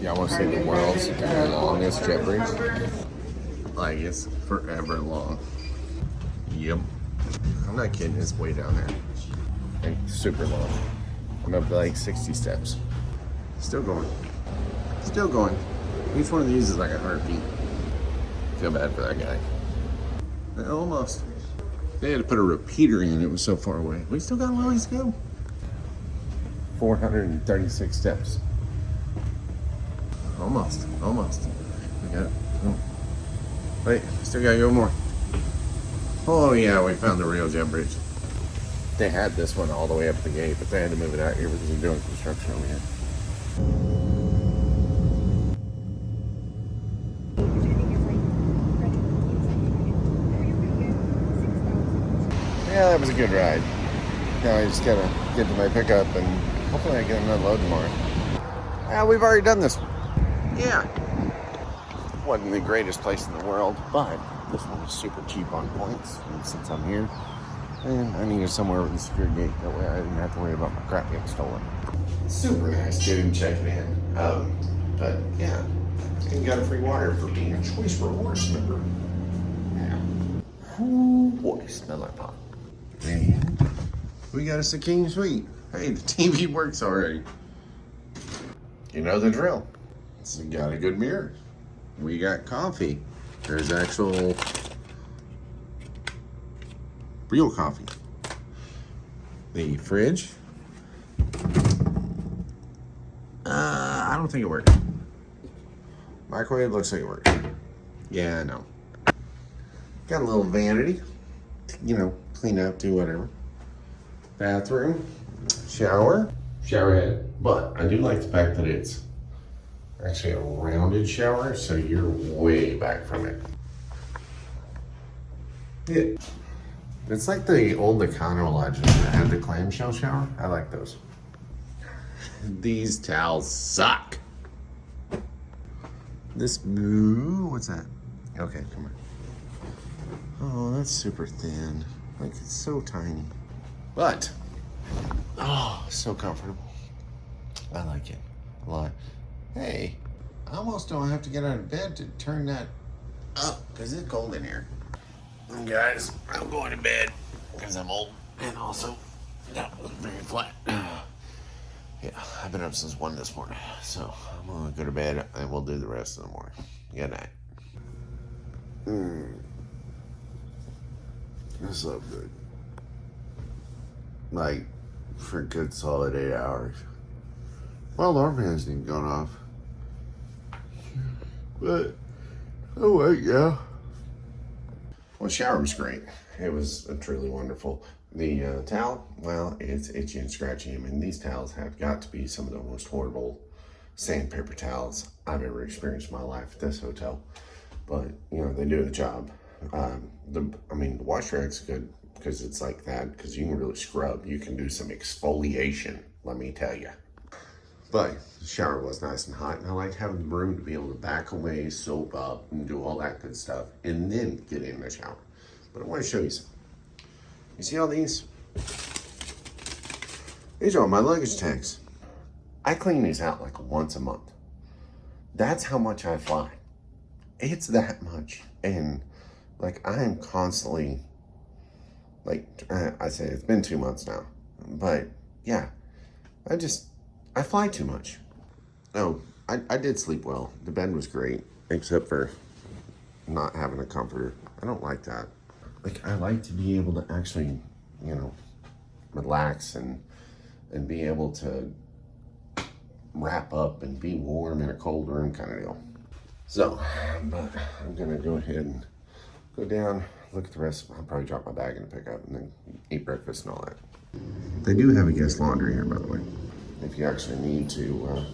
Y'all want to see the world's longest jet bridge? Like, it's forever long. Yep. I'm not kidding, it's way down there. Like, super long. I'm up to like 60 steps. Still going. Still going. Each one of these is like 100 feet. Feel bad for that guy. Almost. They had to put a repeater in, it was so far away. We still got a long ways to go. 436 steps. Almost. We got it. Oh. Wait, still gotta go more. Oh yeah, we found the real jet bridge. They had this one all the way up the gate, but they had to move it out here because they're doing construction over here. Yeah, that was a good ride. Now I just gotta get to my pickup and hopefully I get another load tomorrow. Yeah, we've already done this one. Yeah. Wasn't the greatest place in the world, but this one was super cheap on points. And since I'm here, and I needed somewhere with a secure gate. That way I didn't have to worry about my crap getting stolen. Super nice dude checking in. But yeah, and got a free water for being a Choice Rewards member. Yeah. Ooh, boy, smell like pot. And we got us a king suite. Hey, the TV works already. You know the drill. It's got a good mirror. We got coffee. There's actual real coffee. The fridge. I don't think it works. Microwave looks like it works. Yeah, I know. Got a little vanity. You know, clean up, do whatever. Bathroom. Shower. Shower head. But I do like the fact that it's actually a rounded shower, so you're way back from it. Yeah. It's like the old Econo Lodges that had the clamshell shower. I like those. These towels suck. This, ooh, what's that? Okay, come on. Oh, that's super thin. Like, it's so tiny. But, oh, so comfortable. I like it a lot. Hey, I almost don't have to get out of bed to turn that up because it's cold in here. And guys, I'm going to bed because I'm old and also that was very flat. Yeah, I've been up since 1 this morning, so I'm gonna go to bed and we'll do the rest of the morning. Good night. That's so good. Like, for a good solid 8 hours. Well, the alarm hasn't even gone off. But, oh wait, yeah. Well, the shower was great. It was truly wonderful. The towel, well, it's itchy and scratchy. I mean, these towels have got to be some of the most horrible sandpaper towels I've ever experienced in my life at this hotel. But, you know, they do the job. The wash rag's good because it's like that, because you can really scrub. You can do some exfoliation, let me tell you. But the shower was nice and hot, and I like having the room to be able to back away, soap up, and do all that good stuff, and then get in the shower. But I want to show you some. You see all these? These are all my luggage tags. I clean these out like once a month. That's how much I fly. It's that much. And like, I am constantly, like, I say it's been 2 months now, but yeah, I fly too much. Oh, I did sleep well. The bed was great, except for not having a comforter. I don't like that. Like, I like to be able to actually, you know, relax and be able to wrap up and be warm in a cold room kind of deal. So, but I'm gonna go ahead and go down, look at the rest. I'll probably drop my bag in the pickup and then eat breakfast and all that. They do have a guest laundry here, by the way, if you actually need to,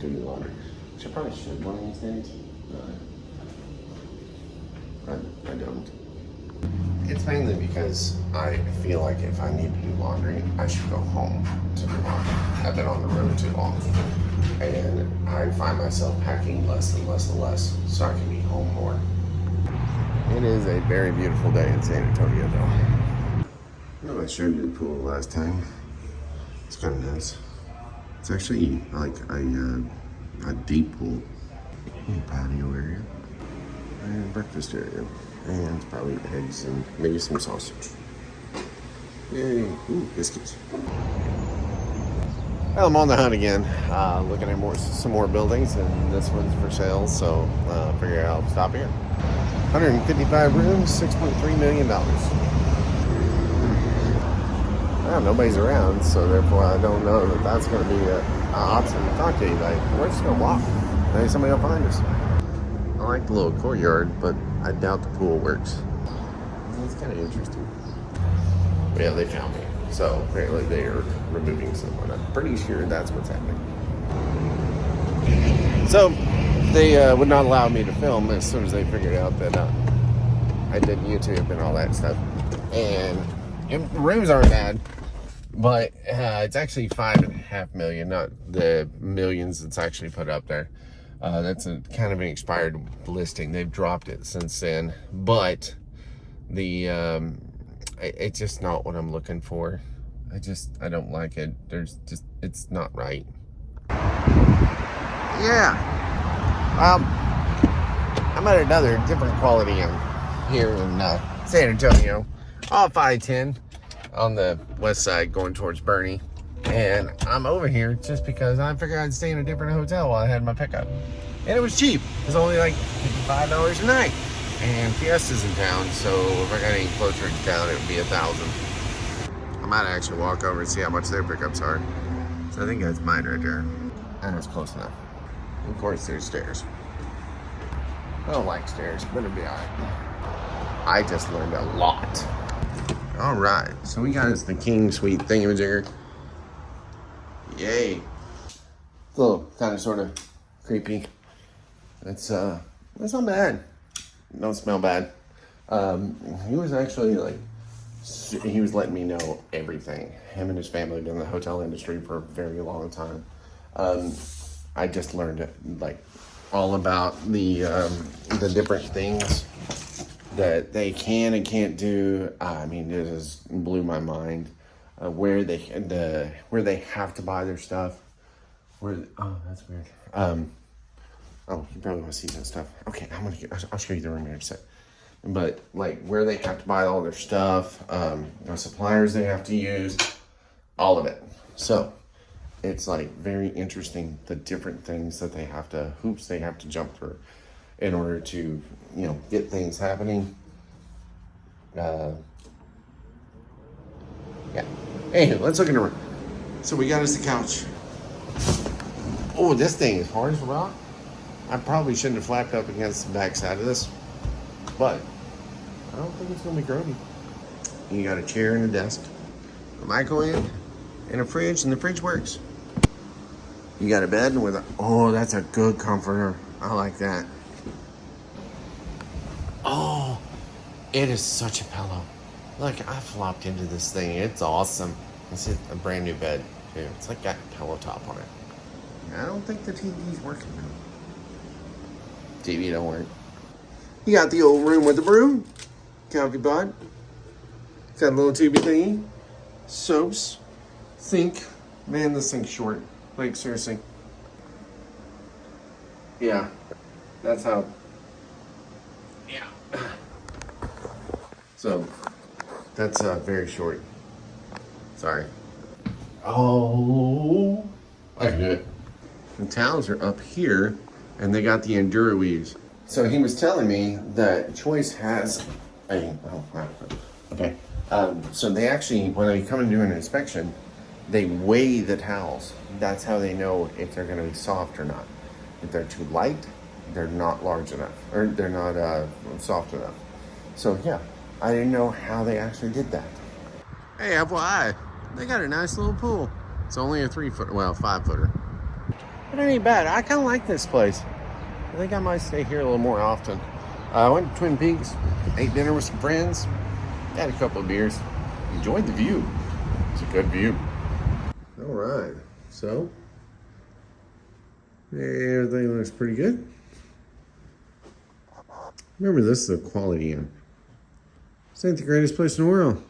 do your laundry. Which I probably should one of these days. I don't. It's mainly because I feel like if I need to do laundry, I should go home to do laundry. I've been on the road too long. And I find myself packing less and less and less so I can be home more. It is a very beautiful day in San Antonio, though. I know I showed you the pool last time. It's kind of nice. It's actually like a deep pool. Patio area. And breakfast area. And it's probably eggs and maybe some sausage. Yay. Ooh, biscuits. Well, I'm on the hunt again, looking at some more buildings, and this one's for sale, so figure I'll stop here. 155 rooms, $6.3 million. Well, nobody's around, so therefore I don't know that that's going to be an option to talk to anybody. We're just going to walk. Maybe somebody will find us. I like the little courtyard, but I doubt the pool works. It's kind of interesting. But yeah, they found me. So apparently they are removing someone. I'm pretty sure that's what's happening. So they would not allow me to film as soon as they figured out that I did YouTube and all that stuff. And the rooms aren't bad, but it's actually $5.5 million, not the millions that's actually put up there. That's a kind of an expired listing. They've dropped it since then, but the it's just not what I'm looking for. I don't like it. It's not right. Yeah. I'm at another different quality here in San Antonio, off I-10 on the west side going towards Boerne. And I'm over here just because I figured I'd stay in a different hotel while I had my pickup. And it was cheap. It was only like $55 a night. And Fiesta's in town, so if I got any closer to town, it would be $1,000. I might actually walk over and see how much their pickups are. So I think that's mine right there. And it's close enough. Of course, there's stairs. I don't like stairs, but it'll be alright. I just learned a lot. Alright, so we got us the King Suite thingamajigger. Yay. It's a little kind of sort of creepy. It's not bad. Don't smell bad. He was actually like, he was letting me know everything. Him and his family have been in the hotel industry for a very long time. I just learned like all about the different things that they can and can't do. I mean, it just blew my mind. Where they have to buy their stuff. Oh, that's weird. Oh, you probably want to see that stuff. Okay, I'll show you the room here in a sec. But like where they have to buy all their stuff, the suppliers they have to use, all of it. So it's like very interesting, the different things that they have to, hoops they have to jump through in order to, get things happening. Yeah. Anyway, let's look in the room. So we got us the couch. Oh, this thing is hard as a rock. I probably shouldn't have flapped up against the back side of this, but I don't think it's gonna be grody. You got a chair and a desk, a microwave, and a fridge, and the fridge works. You got a bed with oh, that's a good comforter. I like that. Oh, it is such a pillow. Look, I flopped into this thing. It's awesome. It's a brand new bed too. It's like got a pillow top on it. I don't think the TV's working now. TV don't work. You got the old room with the broom, coffee pot. Got a little tubey thingy, soaps, sink. Man, this thing's short. Like seriously. Yeah, that's how. Yeah. So that's very short. Sorry. Oh, I can do it. The towels are up here, and they got the Enduro weaves. So he was telling me that Choice has a, oh, wow. Okay. So they actually, when they come and do an inspection, they weigh the towels. That's how they know if they're gonna be soft or not. If they're too light, they're not large enough, or they're not soft enough. So yeah, I didn't know how they actually did that. Hey, FYI, they got a nice little pool. It's only a 5-footer. But it ain't bad. I kind of like this place. I think I might stay here a little more often. I went to Twin Peaks, ate dinner with some friends, had a couple of beers, enjoyed the view. It's a good view. All right, so everything looks pretty good. Remember, this is a quality inn. This ain't the greatest place in the world.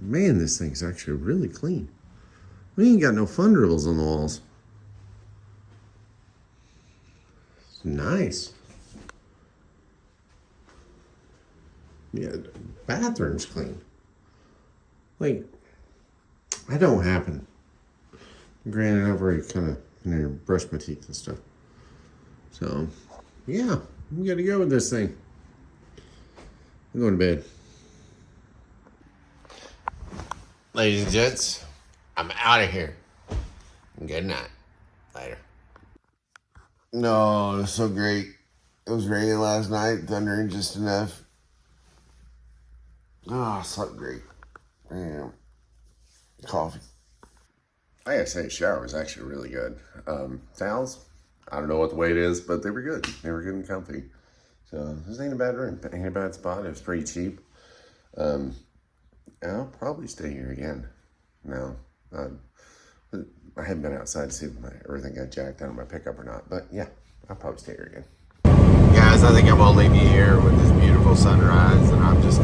Man, this thing's actually really clean. We ain't got no fun dribbles on the walls. Nice. Yeah, bathroom's clean. Like, that don't happen. Granted, I've already kind of brushed my teeth and stuff. So, yeah, we gotta go with this thing. I'm going to bed. Ladies and gents, I'm out of here. Good night. Later. No, it was so great. It was raining last night, thundering just enough. Oh, I slept great. Yeah. Coffee. I gotta say, the shower was actually really good. Towels, I don't know what the weight is, but they were good. They were good and comfy. So this ain't a bad room. Ain't a bad spot. It was pretty cheap. I'll probably stay here again. No, I haven't been outside to see if everything got jacked out of my pickup or not. But yeah, I'll probably stay here again. Guys, I think I'm gonna leave you here with this beautiful sunrise, and I'm just